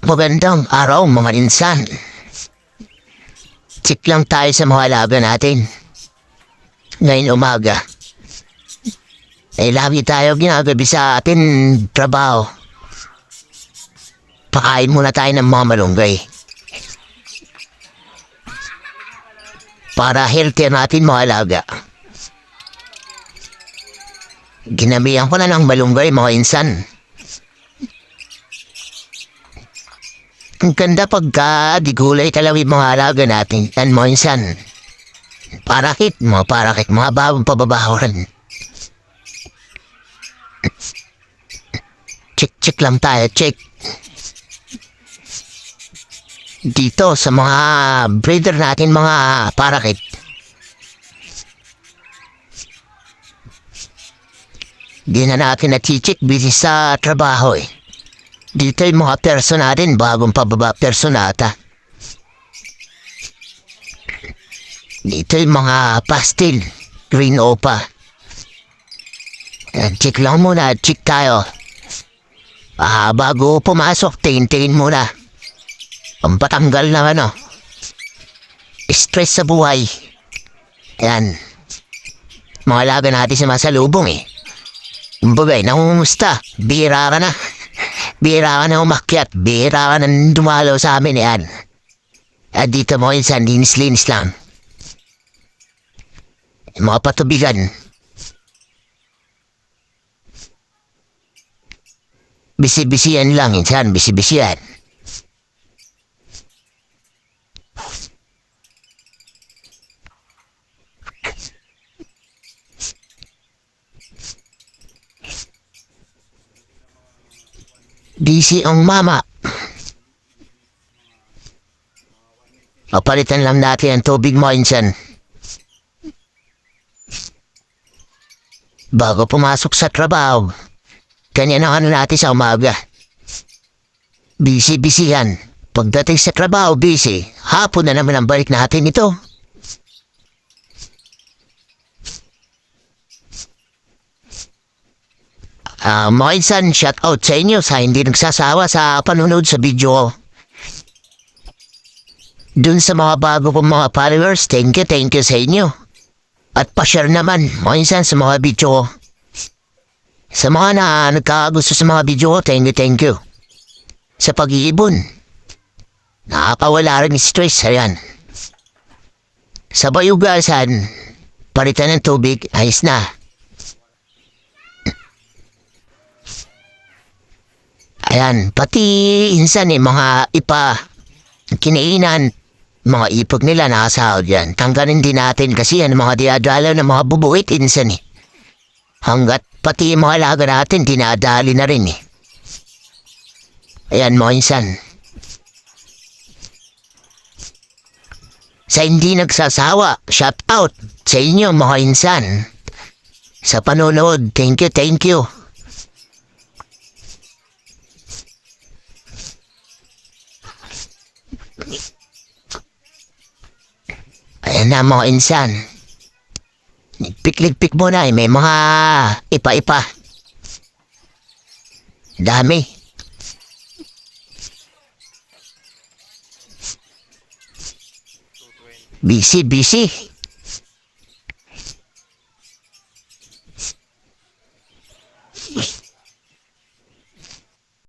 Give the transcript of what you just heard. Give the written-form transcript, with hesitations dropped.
Magandang araw mga insan. Check lang tayo sa mga alaga natin. Ngayon umaga. Lagi tayo ginagabi sa atin trabaho. Pakain muna tayo ng mga malunggay. Para healthy natin mga alaga. Ginamihan ko na ng malunggay mga insan. Ang ganda pagka di gulay talawi mga alaga natin. Yan mo insan. Parakit, mga bagong pababawaran. Check lang tayo, check. Dito sa mga breeder natin mga parakit. Di na natin na-check busy sa trabaho eh. Dito yung mga perso natin, bagong pababa personata. Dito yung mga pastel, green opa. Check lang muna, check tayo. Bago pumasok, tingin muna. Pampatanggal na stress sa buhay. Yan. Mga laga natin sa masalubong eh. Kumbagay, nangumusta, bira ka na. Bira ka na umakyat, bira ka na dumalaw sa amin yan. At dito mo insan, linis-linis lang. Mga patubigan. Bisi-bisiyan lang insan, bisi-bisiyan. Busy ang mama. Papalitan lang natin ang tubig mo insan. Bago pumasok sa trabaho. Ganyan ang natin sa umaga. Busy yan. Pagdating sa trabaho, busy. Hapon na naman ang balik natin ito. Mga insan, shout out sa inyo sa hindi nagsasawa sa panunod sa video. Dun sa mga bago pong mga followers, thank you sa inyo. At pa-share naman, mga insan, sa mga video. Sa mga nagkagusto sa mga video, thank you. Sa pag-iibon. Nakakawala rin stress, ayan. Sa bayugasan, palitan ng tubig, ayos na. Ayan, pati insan mga kinainan, mga ipog nila nakasahod yan. Tanggalin din natin kasi yan mga diadala ng mga bubuit insan eh. Hanggat pati mga alaga natin dinadali na rin eh. Ayan mga insan. Sa hindi nagsasawa, shout out sa inyo mga insan. Sa panonood, thank you. Ayan na mga insan. Ligpik muna eh. May mga ipa-ipa. Dami. Busy.